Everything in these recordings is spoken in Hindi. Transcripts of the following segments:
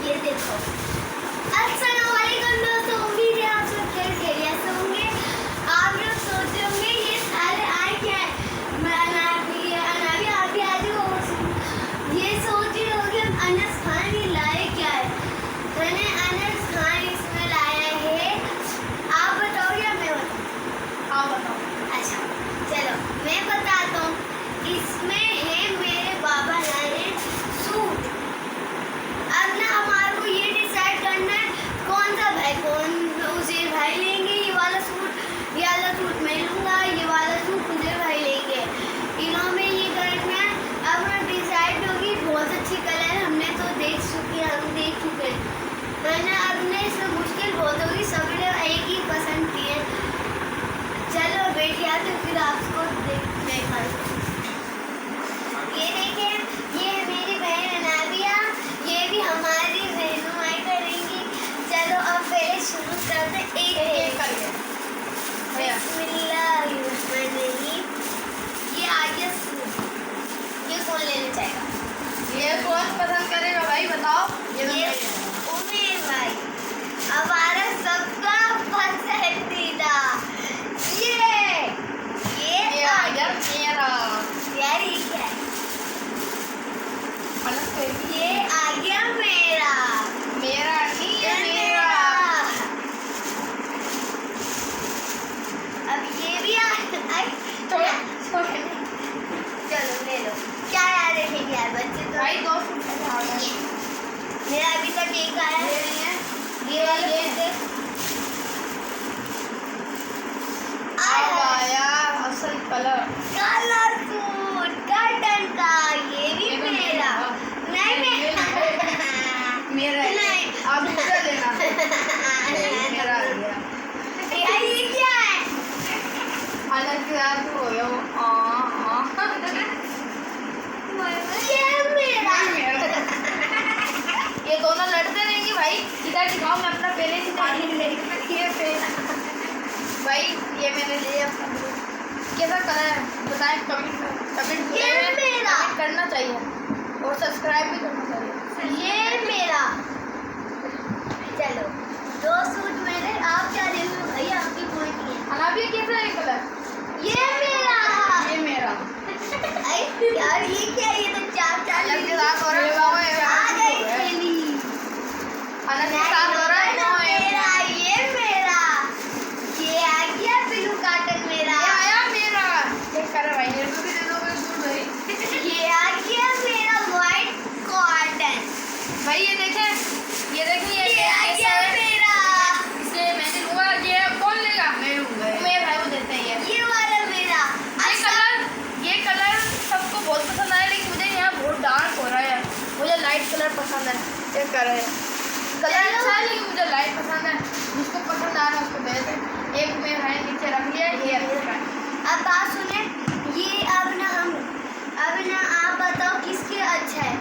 ये देखो। अस्सलाम वालेकुम दोस्तों, उम्मीद है आप सब खैरियत से होंगे। आप लोग सोच रहे होंगे ये सारे आए क्या है, अभी आज ये सोच रहे होंगे अनस खान ये लाए क्या है। मैंने अनस खान इसमें लाया है। आप बताओ या मैं बताऊँ? आप बताओ। अच्छा चलो मैं बताता हूँ। इसमें है मेरे बाबा लाए हैं सूट। अब ना हमारे को ये डिसाइड करना है कौन सा भाई, कौन उसे भाई लेंगे ये वाला सूट, ये वाला सूट मैं लूँगा, ये वाला सूट मुझे भाई लेंगे। इन्हों में ये करना है। अब ना डिसाइड होगी। बहुत अच्छी कलर हमने तो देख चुके हैं, हम देख चुके हैं। मैंने अपने इसमें मुश्किल बहुत होगी, सबने एक ही पसंद किए। चलो बैठिए तो फिर आपको देखा। ये देखें, ये है मेरी बहन अनाबिया, ये भी हमारी रहनुमाई करेंगी। चलो अब पहले शुरू करते एक करके। बिस्मिल्लाहिर्रहमानिर्रहीम। ये आगे सूट, ये कौन लेना चाहेगा? ये कौन पसंद करेगा भाई बताओ? ये उमेर भाई, हमारा सबका पसंदीदा। ये आ गया मेरा। यार ये क्या है? ये आ गया मेरा। मेरा नहीं है मेरा। अब ये भी चलो ले लो। क्या याद रखेंगे यार बच्चे तो। भाई दो सूट मेरा अभी तक एक आया है। ये आया असल कलर काला सूट कॉटन का। ये भी मेरा। नहीं मेरा नहीं आप दूसरा लेना। मेरा आ गया। यार ये क्या है? अलग याद हो गया वो। ये मेरा। ये दोनों लड़ते रहेंगे भाई। इधर दिखाओ, मैं अपना पहले से पानी ले भाई। ये मैंने लिया। कैसा कलर है बताएं, कमेंट करना चाहिए और सब्सक्राइब भी करना चाहिए। ये मेरा। चलो दो सूट मेरे। आप क्या ले लो भाई, आपकी कोई नहीं है। अनाबिया कैसा है कलर? ये मेरा। ये मेरा। यार ये क्या है? ये तो चार अलग के साथ हो रहा है। आ गई खेली। अलग के साथ हो रहा है। मेरा। ये मेरा। ये आ गया ब्लू कॉटन मेरा। ये आया मेरा। चेक कर भाई, मेरे को भी दे दो सूट भाई। ये आ गया मेरा व्हाइट कॉटन। भाई ये देखें, ये आ गया मेरा। इसे मैंने लूँगा। ये कौन लेगा? मैं लूँगा। मेरे भाई को देते हैं ये वाला मेरा। ये कलर सबको बहुत पसंद आया, लेकिन मुझे यहाँ बहुत डार्क हो रहा है। मुझे लाइट कलर पसंद है। चेक कर रहे हैं कलर अच्छा है, लेकिन मुझे लाइट पसंद है। जिसको पसंद आ रहा है उसको दे दें। एक मेरे भाई ने नीचे रख लिया। ये अब बात सुने। ये अब ना आप बताओ किसके अच्छा है,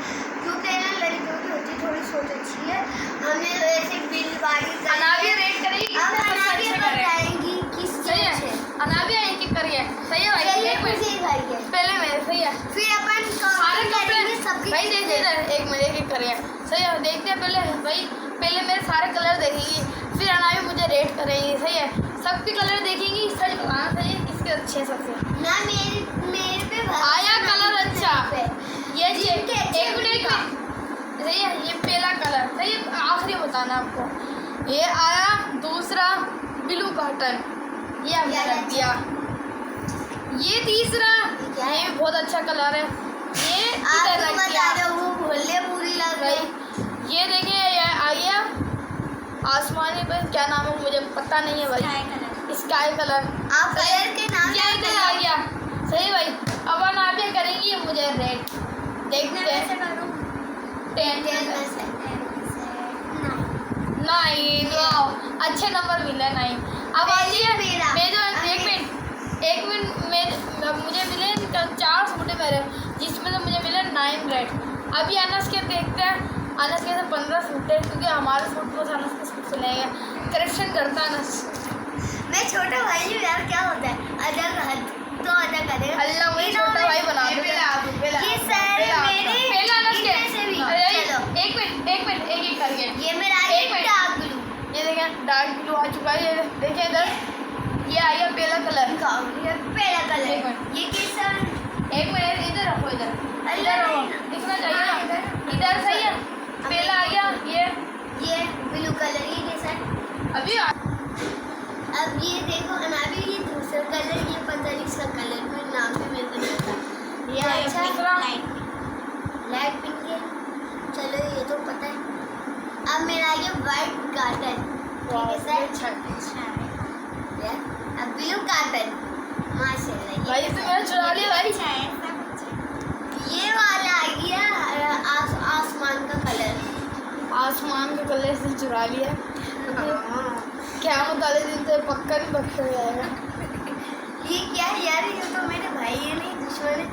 क्योंकि ना लड़कियों की होती थोड़ी सोच अच्छी है। हमें वैसे बिल बारी अनाबिया रेट करेगी। अब अनाबिया बताएंगी किसके सही है। अच्छे। अनाबिया एक एक करिए। सही है भाई। एक मिनट पहले मेरे। सही है। फिर अपन सारे कपड़े सबके भाई देखिए इधर। एक मिनट एक एक करिए। सही है। देखते हैं पहले भाई। पहले मेरे सारे कलर देखेंगी, फिर अनाबिया मुझे रेट करेंगी। सही है। सबके कलर देखेंगी। सही बताना सही है किसके अच्छे सबसे। ना मेरे पे आया कलर अच्छा। ये जी एक मिनट का। सही है। ये पहला कलर। सही है। आखिरी बताना आपको। ये आया दूसरा ब्लू कॉटन। ये हमने रख दिया। ये तीसरा। ये भी बहुत अच्छा कलर है। ये इधर रख दिया। वो भोले पूरी लग भाई ये देखिए, ये आ गया आसमानी पे। क्या नाम है मुझे पता नहीं है भाई। Sky colour. आप कलर के नाम ये इधर आ गया। सही भाई। अब अनाबिया करेंगी मुझे रेड। देखते हैं। 10 नहीं वाओ, अच्छे नंबर मिले। नहीं अब आइए मैं जो एक मिनट मुझे मिले 4 सूट मेरे, जिसमें से मुझे मिले 9 रेड। अभी अनस के देखते हैं। अनस के 15 सूट है, क्योंकि हमारे सूट को अनस के सूट सिलेंगे। करेक्शन करता अनस। मैं छोटा भाई हूँ यार, क्या होता है अदा तो अदा करेगा। अल्लाह मुझे छोटा भाई बना दे। ये सर मेरे पहला अनस के। से भी। अरे चलो एक मिनट एक एक करके। ये व्हाइट कार्टन, ठीक है सर। अच्छा अब ब्लू कार्टन, माशाल्लाह। भाई तो मेरा चुरा लिया भाई। ये वाला आ गया आसमान का कलर। आसमान के कलर से चुरा लिया। क्या वाले दिन तो पक्का नहीं बख्शा जाएगा। ये क्या है यार, ये तो मेरे भाई है नहीं दुश्मन है।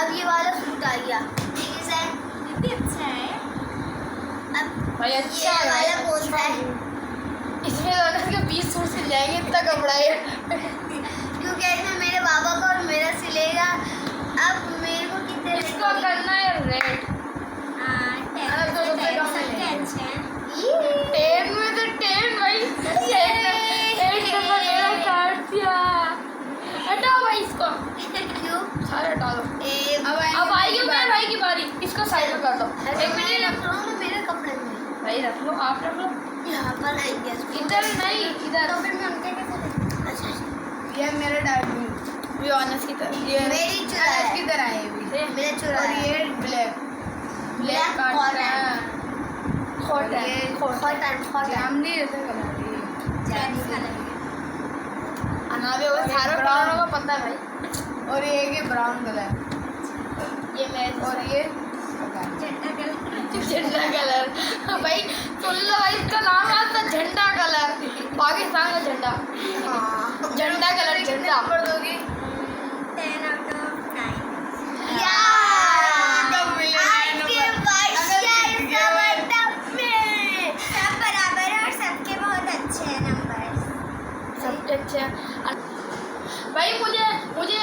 अब ये वाला सूट आ गया, ठीक है सर। ये भी अच्छा है। अब भाई अच्छा ये है वाला कौन सा है? इसमें दोनों के 20 सूट सिल जाएंगे, इतना कपड़ा है। क्योंकि इसमें मेरे बाबा का और मेरा सिलेगा। अब मेरे को कितने इसको करना है रेड। 10 में तो 10 भाई। एक नंबर मेरा काट दिया। हटाओ भाई इसको। क्यों? सारे हटा दो। अब अब आएगी मेरे भाई की बारी। इसको साइड में कर दो। एक मिनट रख लो ना मेरे कपड़े में। भाई रख लो, आप रख लो। यहाँ पर आई गया। इधर नहीं, इधर। तो फिर मैं उनके कैसे? अच्छा, ये मेरा डार्क, ये ऑनेस्ट की तरह, ये मेरी चुरा है। की तरह है ये। मेरा चुरा और है। ये ब्लैक Black काट रहा है। जामनी ऐसे कलर है। अनावे वो सारे कलरों का पता है भाई। और ये ब्राउन कलर, ये मैच, और ये झंडा कलर। भाई सुन लो भाई, इसका नाम है तो झंडा कलर, पाकिस्तान का झंडा। झंडा कलर, झंडा कर दोगी। 10 out of 9। सब बराबर है और सबके बहुत अच्छे हैं नंबर। सबसे अच्छे भाई। मुझे